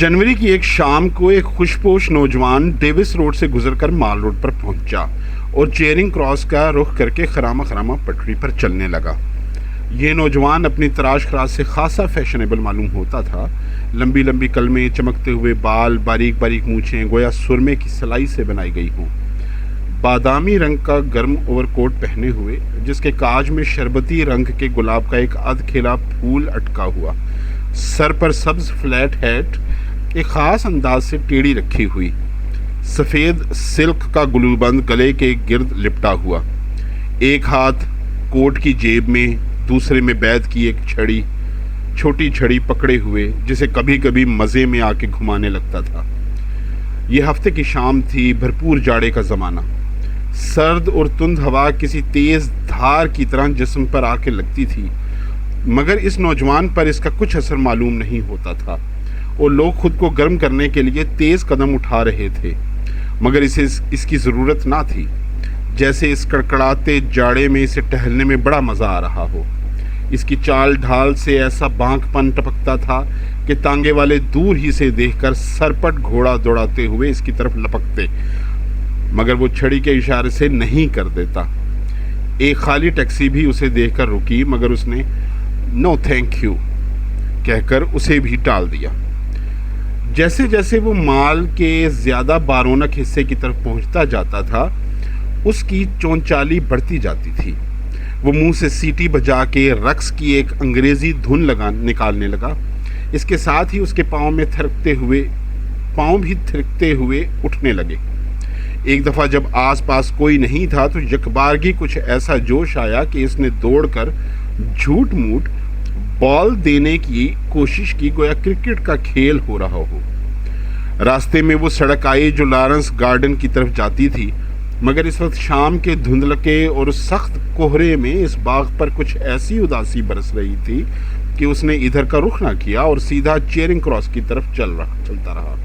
जनवरी की एक शाम को एक खुशपोश नौजवान डेविस रोड से गुजरकर माल रोड पर पहुंचा और चेयरिंग क्रॉस का रुख करके खरामा खरामा पटरी पर चलने लगा। ये नौजवान अपनी तराश खराश से खासा फैशनेबल मालूम होता था। लंबी लंबी कलमें, चमकते हुए बाल, बारीक बारीक मूछें गोया सुरमे की सलाई से बनाई गई हों। बादामी रंग का गर्म ओवरकोट पहने हुए, जिसके काज में शरबती रंग के गुलाब का एक अधखिला फूल अटका हुआ। सर पर सब्ज फ्लैट हैट एक ख़ास अंदाज से टेढ़ी रखी हुई, सफ़ेद सिल्क का गुलूबंद गले के गिर्द लिपटा हुआ। एक हाथ कोट की जेब में, दूसरे में बैद की एक छड़ी, छोटी छड़ी पकड़े हुए, जिसे कभी कभी मज़े में आके घुमाने लगता था। ये हफ्ते की शाम थी, भरपूर जाड़े का ज़माना। सर्द और तुंद हवा किसी तेज़ धार की तरह जिस्म पर आके लगती थी, मगर इस नौजवान पर इसका कुछ असर मालूम नहीं होता था और लोग खुद को गर्म करने के लिए तेज़ कदम उठा रहे थे, मगर इसे इसकी ज़रूरत ना थी। जैसे इस कड़कड़ाते जाड़े में इसे टहलने में बड़ा मज़ा आ रहा हो। इसकी चाल ढाल से ऐसा बांकपन टपकता था कि तांगे वाले दूर ही से देखकर सरपट घोड़ा दौड़ाते हुए इसकी तरफ लपकते, मगर वो छड़ी के इशारे से नहीं कर देता। एक खाली टैक्सी भी उसे देखकर रुकी, मगर उसने नो थैंक यू कहकर उसे भी टाल दिया। जैसे जैसे वो माल के ज़्यादा बारोनक हिस्से की तरफ पहुंचता जाता था, उसकी चौंचाली बढ़ती जाती थी। वो मुंह से सीटी बजा के रक्स की एक अंग्रेज़ी धुन निकालने लगा। इसके साथ ही उसके पाँव भी थिरकते हुए उठने लगे। एक दफ़ा जब आसपास कोई नहीं था तो यकबारगी कुछ ऐसा जोश आया कि इसने दौड़कर झूठ मूठ बॉल देने की कोशिश की, गोया क्रिकेट का खेल हो रहा हो। रास्ते में वो सड़क आई जो लॉरेंस गार्डन की तरफ जाती थी, मगर इस वक्त शाम के धुंधलके और सख्त कोहरे में इस बाग पर कुछ ऐसी उदासी बरस रही थी कि उसने इधर का रुख ना किया और सीधा चेयरिंग क्रॉस की तरफ चलता रहा।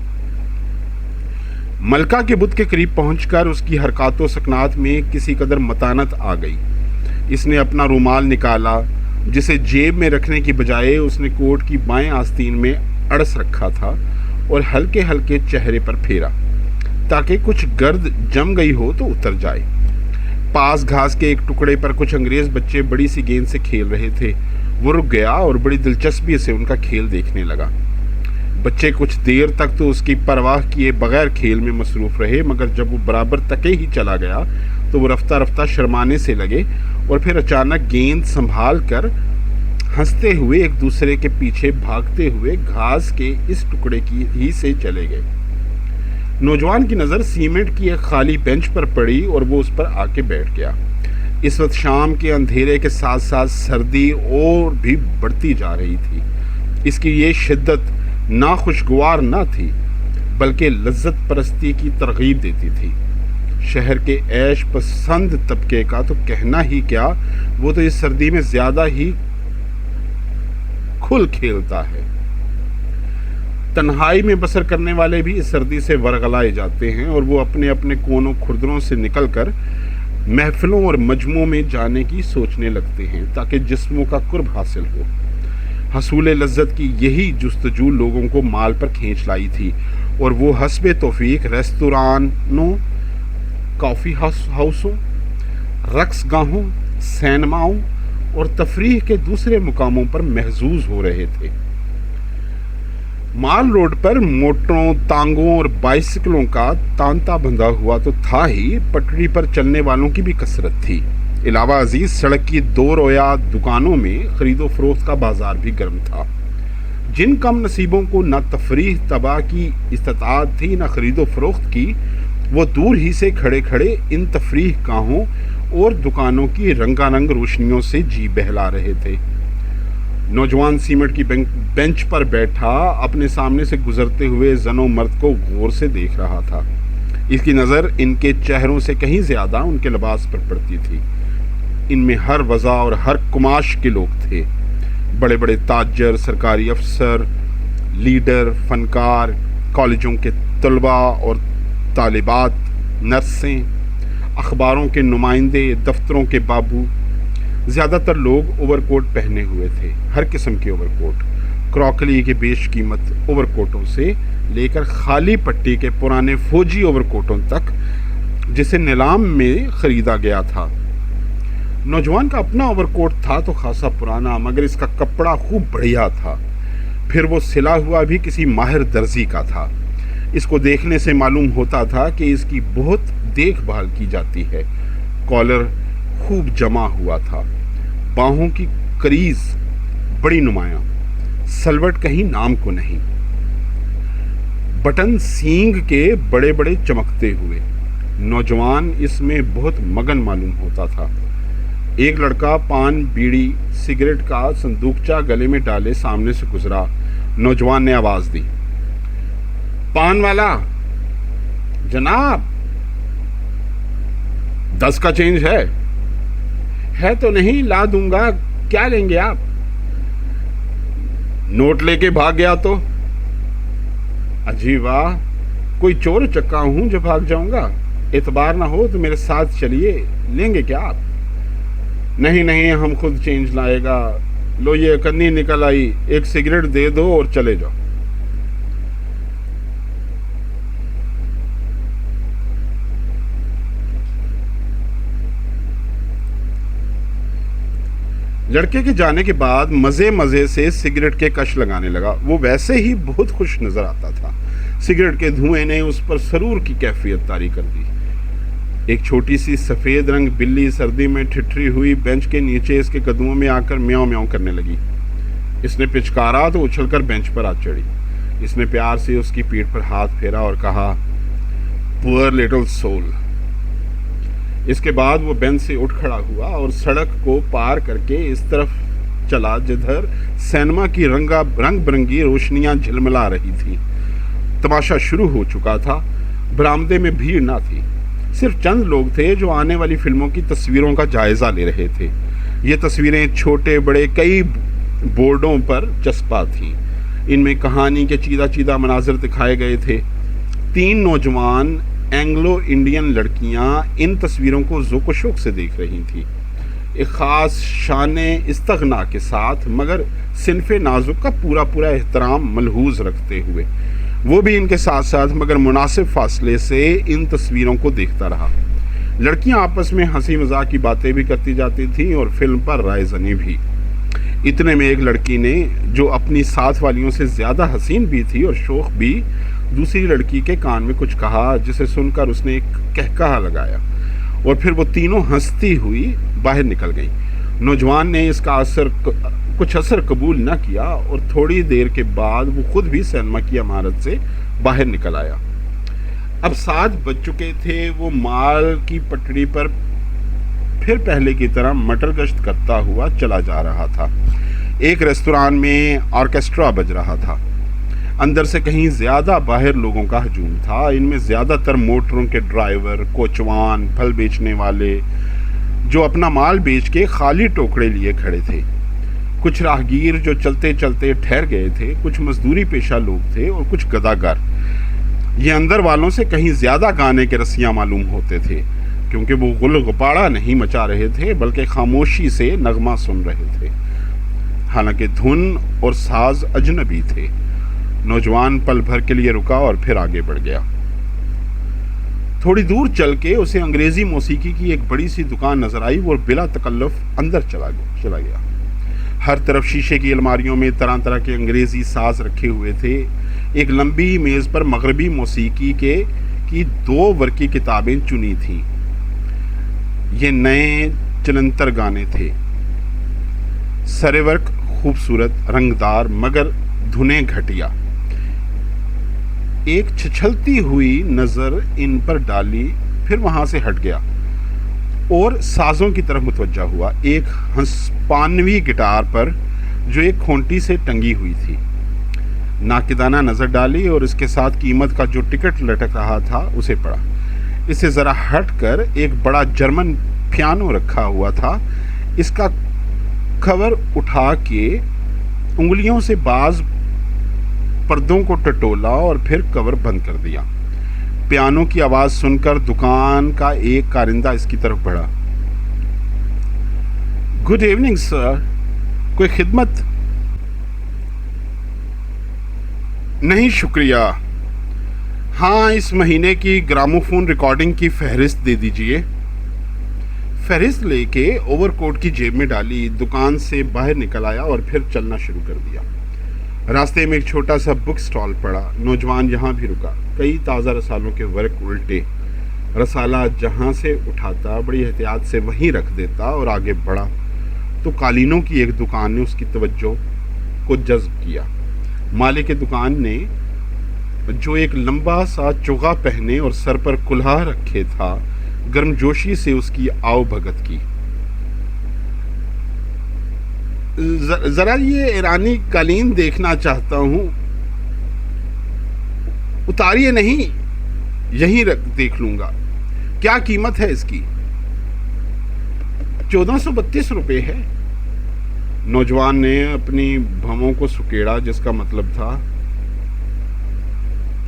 मलका के बुत के करीब पहुंचकर उसकी हरकतों सकनात में किसी कदर मतानत आ गई। इसने अपना रुमाल निकाला, जिसे जेब में रखने की बजाय उसने कोट की बाएं आस्तीन में अड़स रखा था, और हल्के हल्के चेहरे पर फेरा ताकि कुछ गर्द जम गई हो तो उतर जाए। पास घास के एक टुकड़े पर कुछ अंग्रेज बच्चे बड़ी सी गेंद से खेल रहे थे। वो रुक गया और बड़ी दिलचस्पी से उनका खेल देखने लगा। बच्चे कुछ देर तक तो उसकी परवाह किए बगैर खेल में मसरूफ़ रहे, मगर जब वो बराबर तके ही चला गया तो वो रफ्ता रफ्ता शर्माने से लगे और फिर अचानक गेंद संभाल कर हंसते हुए एक दूसरे के पीछे भागते हुए घास के इस टुकड़े की ही से चले गए। नौजवान की नज़र सीमेंट की एक खाली बेंच पर पड़ी और वो उस पर आके बैठ गया। इस वक्त शाम के अंधेरे के साथ साथ सर्दी और भी बढ़ती जा रही थी। इसकी ये शिद्दत ना खुशगवार ना थी, बल्कि लज्जत परस्ती की तरगीब देती थी। शहर के ऐश पसंद तबके का तो कहना ही क्या, वो तो इस सर्दी में ज़्यादा ही खुल खेलता है। तन्हाई में बसर करने वाले भी इस सर्दी से वरगलाए जाते हैं और वो अपने अपने कोनों खुरदरों से निकलकर महफिलों और मजमों में जाने की सोचने लगते हैं ताकि जिस्मों का कुर्ब हासिल हो। हसूल लज्जत की यही जुस्तजू लोगों को माल पर खींच लाई थी और वो हस्बे तौफीक रेस्तुरानों, कॉफ़ी हाउसों, रक्स गाहों, सिनेमाओं और तफरीह के दूसरे मुकामों पर महजूज हो रहे थे। माल रोड पर मोटरों, तांगों और बाइसिकलों का तांता बंधा हुआ तो था ही, पटरी पर चलने वालों की भी कसरत थी। इलावा अजीज सड़क की दो रोया दुकानों में खरीदो फरोख्त का बाजार भी गर्म था। जिन कम नसीबों को न तफरीह तबाह की इस्तात थी न खरीदो फरोख्त की, वो दूर ही से खड़े खड़े इन तफरीह गाहों और दुकानों की रंगारंग रोशनियों से जी बहला रहे थे। नौजवान सीमेंट की बेंच पर बैठा अपने सामने से गुजरते हुए जनो मर्द को गौर से देख रहा था। इसकी नज़र इनके चेहरों से कहीं ज़्यादा उनके लिबास पर पड़ती थी। इनमें हर वज़ा और हर कुमाश के लोग थे। बड़े बड़े ताजर, सरकारी अफसर, लीडर, फनकार, कॉलेजों के तलबा और तालिबात, नर्सें, अखबारों के नुमाइंदे, दफ्तरों के बाबू। ज़्यादातर लोग ओवरकोट पहने हुए थे, हर किस्म के ओवरकोट। क्रॉकरी के बेशकीमत ओवरकोटों से लेकर खाली पट्टी के पुराने फौजी ओवरकोटों तक जिसे नीलाम में खरीदा गया था। नौजवान का अपना ओवरकोट था तो खासा पुराना, मगर इसका कपड़ा खूब बढ़िया था। फिर वो सिला हुआ भी किसी माहिर दर्जी का था। इसको देखने से मालूम होता था कि इसकी बहुत देखभाल की जाती है। कॉलर खूब जमा हुआ था, बाहों की करीज बड़ी नुमायां, सलवट कहीं नाम को नहीं, बटन सींग के बड़े बड़े चमकते हुए। नौजवान इसमें बहुत मगन मालूम होता था। एक लड़का पान बीड़ी सिगरेट का संदूकचा गले में डाले सामने से गुजरा। नौजवान ने आवाज दी, पान वाला जनाब, 10 का चेंज है तो नहीं, ला दूंगा, क्या लेंगे आप? नोट लेके भाग गया तो? अजी वाह, कोई चोर चक्का हूं जो भाग जाऊंगा? एतबार ना हो तो मेरे साथ चलिए, लेंगे क्या आप? नहीं, हम खुद चेंज लाएगा। लो ये कन्नी निकल आई, एक सिगरेट दे दो और चले जाओ। लड़के के जाने के बाद मजे से सिगरेट के कश लगाने लगा। वो वैसे ही बहुत खुश नजर आता था। सिगरेट के धुएं ने उस पर सरूर की कैफियत तारी कर दी। एक छोटी सी सफेद रंग बिल्ली सर्दी में ठिठरी हुई बेंच के नीचे इसके कदमों में आकर म्याऊं म्याऊं करने लगी। इसने पिचकारा तो उछलकर बेंच पर आ चढ़ी। इसने प्यार से उसकी पीठ पर हाथ फेरा और कहा, पुअर लिटिल सोल। इसके बाद वो बेंच से उठ खड़ा हुआ और सड़क को पार करके इस तरफ चला जिधर सिनेमा की रंग बिरंगी रोशनियां झिलमिला रही थी। तमाशा शुरू हो चुका था। बरामदे में भीड़ ना थी, सिर्फ चंद लोग थे जो आने वाली फिल्मों की तस्वीरों का जायजा ले रहे थे। ये तस्वीरें छोटे बड़े कई बोर्डों पर चस्पा थी। इनमें कहानी के चीदा चीदा मनाजिर दिखाए गए थे। 3 नौजवान एंग्लो इंडियन लड़कियां इन तस्वीरों को ज़ौक़ शौक़ से देख रही थी, एक ख़ास शाने इस्तग़ना के साथ, मगर सिनफ़े नाजुक का पूरा एहतराम मलहूज़ रखते हुए। वो भी इनके साथ साथ मगर मुनासिब फासले से इन तस्वीरों को देखता रहा। लड़कियां आपस में हंसी मजाक की बातें भी करती जाती थीं और फिल्म पर रायज़नी भी। इतने में एक लड़की ने, जो अपनी साथ वालियों से ज़्यादा हसीन भी थी और शौक़ भी, दूसरी लड़की के कान में कुछ कहा, जिसे सुनकर उसने एक कहकहा लगाया और फिर वो तीनों हंसती हुई बाहर निकल गईं। नौजवान ने इसका कुछ असर कबूल न किया और थोड़ी देर के बाद वो खुद भी सिनेमा की इमारत से बाहर निकल आया। अब 7 बज चुके थे। वो माल की पटड़ी पर फिर पहले की तरह मटर गश्त करता हुआ चला जा रहा था। एक रेस्तोरां में ऑर्केस्ट्रा बज रहा था। अंदर से कहीं ज़्यादा बाहर लोगों का हजूम था। इनमें ज़्यादातर मोटरों के ड्राइवर, कोचवान, फल बेचने वाले, जो अपना माल बेच के खाली टोकरे लिए खड़े थे। कुछ राहगीर जो चलते चलते ठहर गए थे, कुछ मजदूरी पेशा लोग थे और कुछ गदागर। ये अंदर वालों से कहीं ज़्यादा गाने के रसियाँ मालूम होते थे, क्योंकि वो गुल गुपाड़ा नहीं मचा रहे थे बल्कि खामोशी से नगमा सुन रहे थे। हालांकि धुन और साज अजनबी थे। नौजवान पल भर के लिए रुका और फिर आगे बढ़ गया। थोड़ी दूर चल के उसे अंग्रेजी मौसीकी की एक बड़ी सी दुकान नजर आई और बिला तकल्लुफ अंदर चला गया। हर तरफ शीशे की अलमारियों में तरह तरह के अंग्रेजी साज रखे हुए थे। एक लंबी मेज पर मगरबी मौसीकी की 2 वर्की किताबें चुनी थीं। ये नए चलंतर गाने थे, सरेवर्क खूबसूरत, रंगदार, मगर धुनें घटिया। एक छिछलती हुई नजर इन पर डाली, फिर वहां से हट गया और साजों की तरफ मुतवज्जा हुआ। एक हंसपानवी गिटार पर जो एक खूंटी से टंगी हुई थी, नाकिदाना नजर डाली और इसके साथ कीमत का जो टिकट लटक रहा था उसे पढ़ा। इससे जरा हटकर एक बड़ा जर्मन पियानो रखा हुआ था। इसका कवर उठा के उंगलियों से बाज पर्दों को टटोला और फिर कवर बंद कर दिया। पियानो की आवाज सुनकर दुकान का एक कारिंदा इसकी तरफ बढ़ा। गुड इवनिंग सर, कोई खिदमत? نہیں شکریہ. ہاں اس مہینے کی گراموفون ریکارڈنگ کی فہرست دے دیجئے. فہرست لے کے اوور کوٹ کی جیب میں ڈالی, دکان سے باہر نکل آیا اور پھر چلنا شروع کر دیا. راستے میں ایک چھوٹا سا بک سٹال پڑا. نوجوان یہاں بھی رکا. کئی تازہ رسالوں کے ورق الٹے. رسالہ جہاں سے اٹھاتا بڑی احتیاط سے وہیں رکھ دیتا اور آگے بڑھا تو قالینوں کی ایک دکان نے اس کی توجہ کو جذب کیا. مالک دکان نے جو ایک لمبا سا چوغا پہنے اور سر پر کلہا رکھے تھا, گرم جوشی سے اس کی آؤ بھگت کی. ذرا یہ ایرانی قالین دیکھنا چاہتا ہوں. اتاریے نہیں, یہیں دیکھ لوں گا. کیا قیمت ہے اس کی؟ 1432 روپے ہے. نوجوان نے اپنی بھووں کو سکیڑا جس کا مطلب تھا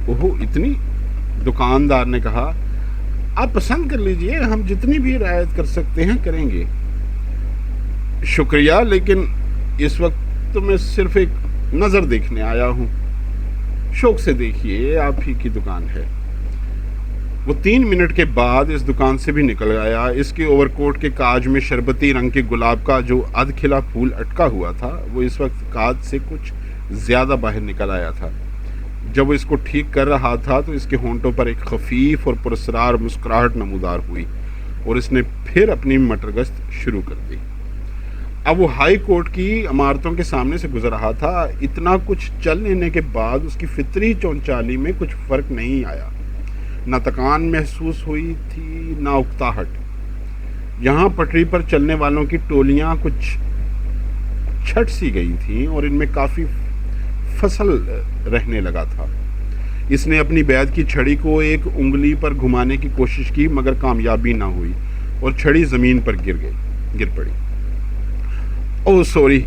اوہ اتنی. دکاندار نے کہا آپ پسند کر لیجئے, ہم جتنی بھی رعایت کر سکتے ہیں کریں گے. شکریہ, لیکن اس وقت تو میں صرف ایک نظر دیکھنے آیا ہوں. شوق سے دیکھیے, آپ ہی کی دکان ہے. وہ 3 منٹ کے بعد اس دکان سے بھی نکل گیا. اس کے اوور کوٹ کے کاج میں شربتی رنگ کے گلاب کا جو ادھ کھلا پھول اٹکا ہوا تھا وہ اس وقت کاج سے کچھ زیادہ باہر نکل آیا تھا. جب وہ اس کو ٹھیک کر رہا تھا تو اس کے ہونٹوں پر ایک خفیف اور پراسرار مسکراہٹ نمودار ہوئی اور اس نے پھر اپنی مٹر گشت شروع کر دی. اب وہ ہائی کورٹ کی عمارتوں کے سامنے سے گزر رہا تھا. اتنا کچھ چل لینے کے بعد اس کی فطری چونچالی میں کچھ فرق نہیں آیا. نہ تکان محسوس ہوئی تھی نہ اکتاہٹ. یہاں پٹری پر چلنے والوں کی ٹولیاں کچھ چھٹ سی گئی تھیں اور ان میں کافی فصل رہنے لگا تھا. اس نے اپنی بیعت کی چھڑی کو ایک انگلی پر گھمانے کی کوشش کی مگر کامیابی نہ ہوئی اور چھڑی زمین پر گر پڑی. اوہ سوری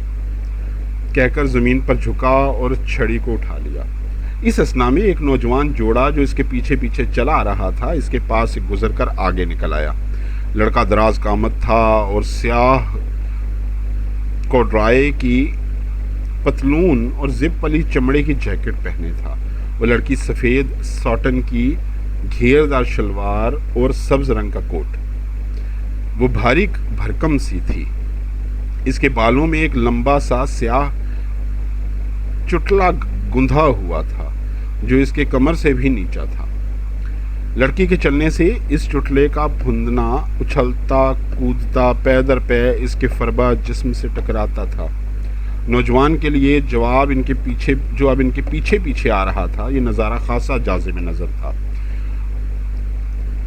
کہہ کر زمین پر جھکا اور چھڑی کو اٹھا لیا. اس اثنا میں ایک نوجوان جوڑا جو اس کے پیچھے پیچھے چلا آ رہا تھا اس کے پاس سے گزر کر آگے نکل آیا. لڑکا دراز قامت تھا اور سیاہ کوڈرائے کی پتلون اور زپ والی چمڑے کی جیکٹ پہنے تھا. وہ لڑکی سفید ساٹن کی گھیردار شلوار اور سبز رنگ کا کوٹ. وہ بھاری بھرکم سی تھی. اس کے بالوں میں ایک لمبا سا سیاہ چٹلا گندھا ہوا تھا جو اس کے کمر سے بھی نیچا تھا. لڑکی کے چلنے سے اس چٹلے کا پھندنا اچھلتا کودتا پے در پے اس کے فربا جسم سے ٹکراتا تھا. نوجوان کے لیے جو اب ان کے پیچھے پیچھے آ رہا تھا یہ نظارہ خاصا جاذب نظر تھا.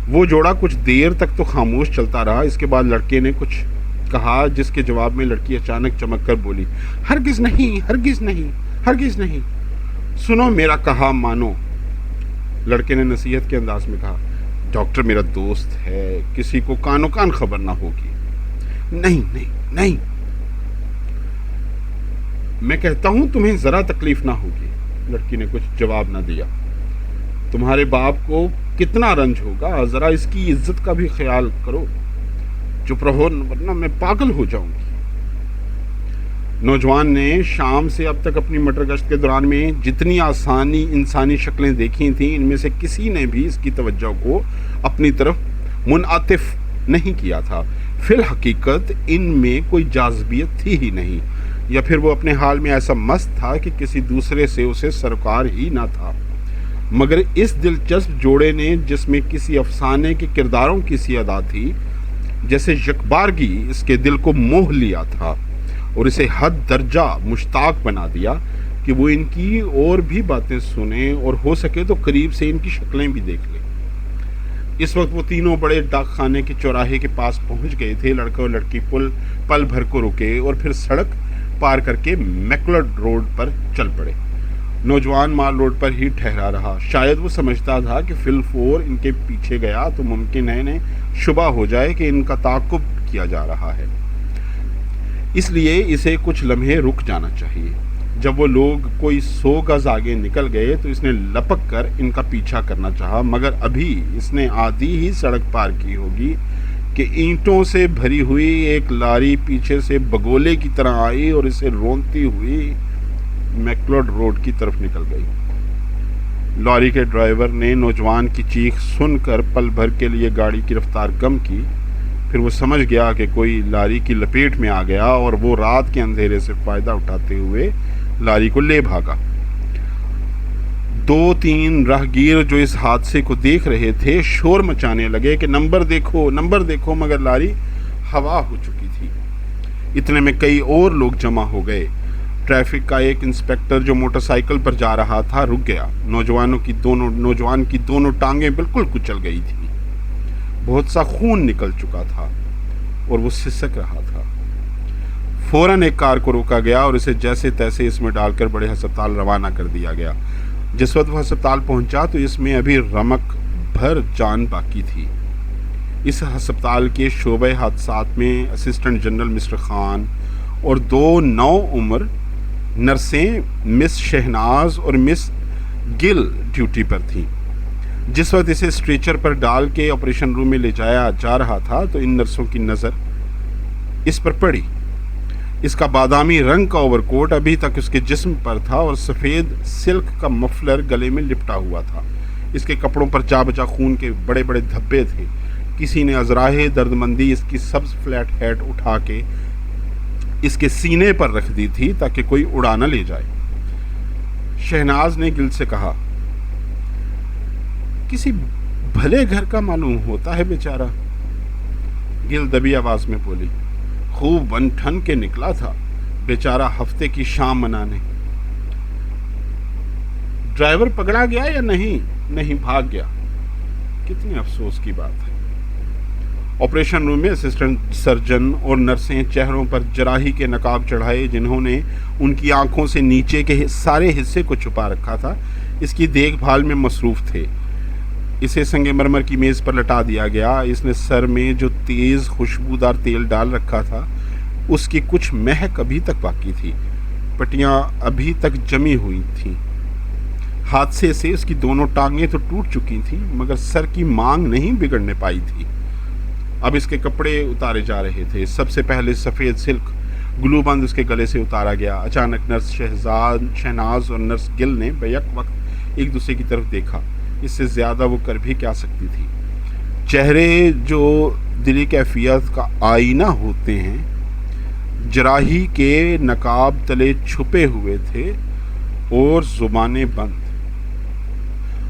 وہ جوڑا کچھ دیر تک تو خاموش چلتا رہا. اس کے بعد لڑکے نے کچھ کہا جس کے جواب میں لڑکی اچانک چمک کر بولی ہرگز نہیں ہرگز نہیں ہرگز نہیں. سنو میرا کہا مانو. لڑکے نے نصیحت کے انداز میں کہا ڈاکٹر میرا دوست ہے, کسی کو کانو کان خبر نہ ہوگی. نہیں نہیں نہیں, میں کہتا ہوں تمہیں ذرا تکلیف نہ ہوگی. لڑکی نے کچھ جواب نہ دیا. تمہارے باپ کو کتنا رنج ہوگا, ذرا اس کی عزت کا بھی خیال کرو. چپ رہو ورنہ میں پاگل ہو جاؤں گی. نوجوان نے شام سے اب تک اپنی مٹر گشت کے دوران میں جتنی آسانی انسانی شکلیں دیکھی تھیں ان میں سے کسی نے بھی اس کی توجہ کو اپنی طرف منعطف نہیں کیا تھا. فی الحقیقت ان میں کوئی جاذبیت تھی ہی نہیں, یا پھر وہ اپنے حال میں ایسا مست تھا کہ کسی دوسرے سے اسے سروکار ہی نہ تھا. مگر اس دلچسپ جوڑے نے جس میں کسی افسانے کے کرداروں کی سی ادا تھی جیسے یکبارگی اس کے دل کو موہ لیا تھا اور اسے حد درجہ مشتاق بنا دیا کہ وہ ان کی اور بھی باتیں سنے اور ہو سکے تو قریب سے ان کی شکلیں بھی دیکھ لے. اس وقت وہ تینوں بڑے ڈاک خانے کے چوراہے کے پاس پہنچ گئے تھے. لڑکا اور لڑکی پل بھر کو رکے اور پھر سڑک پار کر کے میکلڈ روڈ پر چل پڑے. نوجوان مال روڈ پر ہی ٹھہرا رہا. شاید وہ سمجھتا تھا کہ فی الفور ان کے پیچھے گیا تو ممکن ہے انہیں شبہ ہو جائے کہ ان کا تعاقب کیا جا رہا ہے, اس لیے اسے کچھ لمحے رک جانا چاہیے. جب وہ لوگ کوئی 100 گز آگے نکل گئے تو اس نے لپک کر ان کا پیچھا کرنا چاہا, مگر ابھی اس نے آدھی ہی سڑک پار کی ہوگی کہ اینٹوں سے بھری ہوئی ایک لاری پیچھے سے بگولے کی طرح آئی اور اسے رونتی ہوئی میکلوڈ روڈ کی طرف نکل گئی. लॉरी के ड्राइवर ने नौजवान की चीख सुनकर पल भर के लिए गाड़ी की रफ्तार कम की। फिर वो समझ गया कि कोई लारी की लपेट में आ गया और वो रात के अंधेरे से फ़ायदा उठाते हुए लारी को ले भागा। 2-3 राहगीर जो इस हादसे को देख रहे थे शोर मचाने लगे कि नंबर देखो, मगर लारी हवा हो चुकी थी। इतने में कई और लोग जमा हो गए। ट्रैफिक का एक इंस्पेक्टर जो मोटरसाइकिल पर जा रहा था रुक गया। नौजवान की दोनों टांगें बिल्कुल कुचल गई थी। बहुत सा खून निकल चुका था और वो सिसक रहा था। फौरन एक कार को रोका गया और इसे जैसे तैसे इसमें डालकर बड़े अस्पताल रवाना कर दिया गया। जिस वक्त वह अस्पताल पहुंचा तो इसमें अभी रमक भर जान बाकी थी। इस अस्पताल के शोबे हादसात में असिस्टेंट जनरल मिस्टर खान और 2 नौ उम्र नर्सें मिस शहनाज और मिस गिल ड्यूटी पर थीं। जिस वक्त इसे स्ट्रेचर पर डाल के ऑपरेशन रूम में ले जाया जा रहा था तो इन नर्सों की नज़र इस पर पड़ी। इसका बादामी रंग का ओवरकोट अभी तक उसके जिस्म पर था और सफ़ेद सिल्क का मफलर गले में लिपटा हुआ था। इसके कपड़ों पर जा बजा खून के बड़े बड़े धब्बे थे। किसी ने अजराहे दर्दमंदी इसकी सब्ज फ्लैट हैट उठा के इसके सीने पर रख दी थी ताकि कोई उड़ा न ले जाए। शहनाज ने गिल से कहा, किसी भले घर का मालूम होता है बेचारा। गिल दबी आवाज में बोली, खूब बन ठन के निकला था बेचारा हफ्ते की शाम मनाने। ड्राइवर पकड़ा गया या नहीं? नहीं, भाग गया। कितने अफसोस की बात है। ऑपरेशन रूम में असिस्टेंट सर्जन और नर्सें चेहरों पर जराही के नकाब चढ़ाए जिन्होंने उनकी आंखों से नीचे के सारे हिस्से को छुपा रखा था, इसकी देखभाल में मसरूफ थे। इसे संगमरमर की मेज़ पर लटा दिया गया। इसने सर में जो तेज़ खुशबूदार तेल डाल रखा था उसकी कुछ महक अभी तक बाकी थी। पट्टियां अभी तक जमी हुई थीं। हादसे से उसकी दोनों टांगें तो टूट चुकी थीं मगर सर की मांग नहीं बिगड़ने पाई थी। अब इसके कपड़े उतारे जा रहे थे। सबसे पहले सफ़ेद सिल्क ग्लूबंद उसके गले से उतारा गया। अचानक नर्स शहनाज और नर्स गिल ने बेयक वक्त एक दूसरे की तरफ देखा। इससे ज़्यादा वो कर भी क्या सकती थी। चेहरे जो दिली कैफियत का आईना होते हैं जराही के नकाब तले छुपे हुए थे और जुबानें बंद।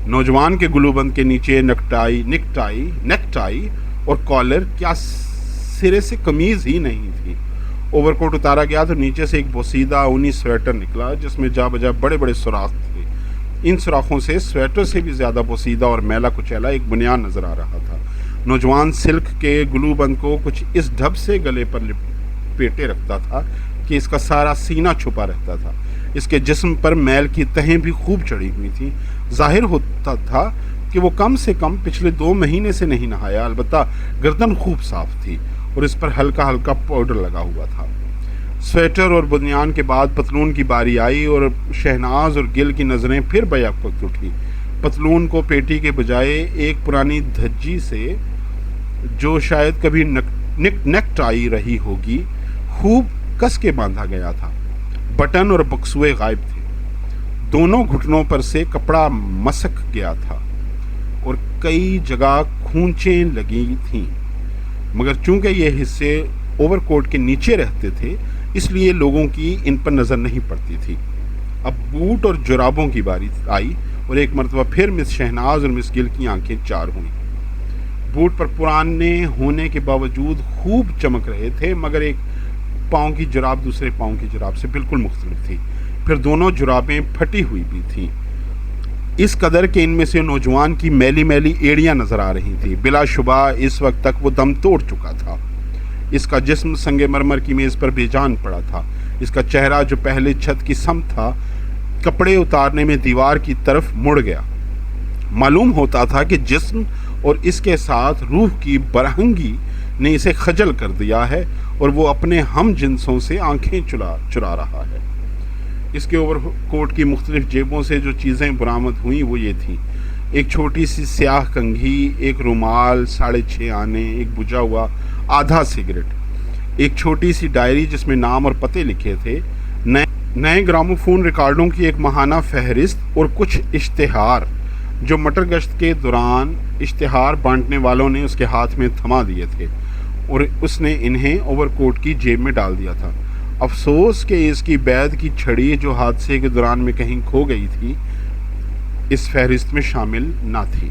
नौजवान के गुलूबंद के नीचे नेकटाई और कॉलर क्या सिरे से कमीज ही नहीं थी। ओवरकोट उतारा गया तो नीचे से एक बोसीदा ऊनी स्वेटर निकला जिसमें जा बजा बड़े बड़े सुराख थे। इन सुराखों से स्वेटर से भी ज़्यादा बोसीदा और मैला कुचैला एक बुनियान नज़र आ रहा था। नौजवान सिल्क के ग्लूबंद को कुछ इस ढब से गले पर लिपेटे रखता था कि इसका सारा सीना छुपा रहता था। इसके जिस्म पर मैल की तहें भी खूब चढ़ी हुई थी। जाहिर होता था कि वो कम से कम पिछले 2 महीने से नहीं नहाया। अलबत्ता गर्दन खूब साफ थी और इस पर हल्का हल्का पाउडर लगा हुआ था। स्वेटर और बुनियान के बाद पतलून की बारी आई और शहनाज और गिल की नज़रें फिर बैक वक्त उठी। पतलून को पेटी के बजाय एक पुरानी धज्जी से जो शायद कभी नेकटाई रही होगी खूब कस के बांधा गया था। बटन और बक्सुए गायब थे। दोनों घुटनों पर से कपड़ा मसक गया था और कई जगह खूंचें लगी थीं, मगर चूंकि ये हिस्से ओवरकोट के नीचे रहते थे इसलिए लोगों की इन पर नज़र नहीं पड़ती थी। अब बूट और जुराबों की बारी आई और एक मरतबा फिर मिस शहनाज और मिस गिल की आंखें चार हुईं। बूट पर पुराने होने के बावजूद खूब चमक रहे थे मगर एक पाँव की जुराब दूसरे पाँव की जुराब से बिल्कुल मुख्तलिफ थी। फिर दोनों जुराबें फटी हुई भी थीं। इस कदर के इनमें से नौजवान की मैली मैली एड़ियाँ नज़र आ रही थी। बिलाशुबा इस वक्त तक वो दम तोड़ चुका था। इसका जिस्म संगमरमर की मेज़ पर बेजान पड़ा था। इसका चेहरा जो पहले छत की सम था कपड़े उतारने में दीवार की तरफ मुड़ गया। मालूम होता था कि जिस्म और इसके साथ रूह की बरहंगी ने इसे खजल कर दिया है और वो अपने हम जिन्सों से आंखें चुरा रहा है। इसके ओवरकोट की मुख्तलिफ जेबों से जो चीज़ें बरामद हुई वो ये थी: एक छोटी सी स्याह कंघी, एक रुमाल, 6.5 आने, एक बुझा हुआ आधा सिगरेट, एक छोटी सी डायरी जिसमें नाम और पते लिखे थे, नए ग्रामोफोन रिकॉर्डों की एक माहाना फहरिस्त और कुछ इश्तिहार। جو مٹر گشت کے دوران اشتہار بانٹنے والوں نے اس کے ہاتھ میں تھما دیے تھے اور اس نے انہیں اوور کوٹ کی جیب میں ڈال دیا تھا۔ افسوس کہ اس کی بیعت کی چھڑی جو حادثے کے دوران میں کہیں کھو گئی تھی اس فہرست میں شامل نہ تھی۔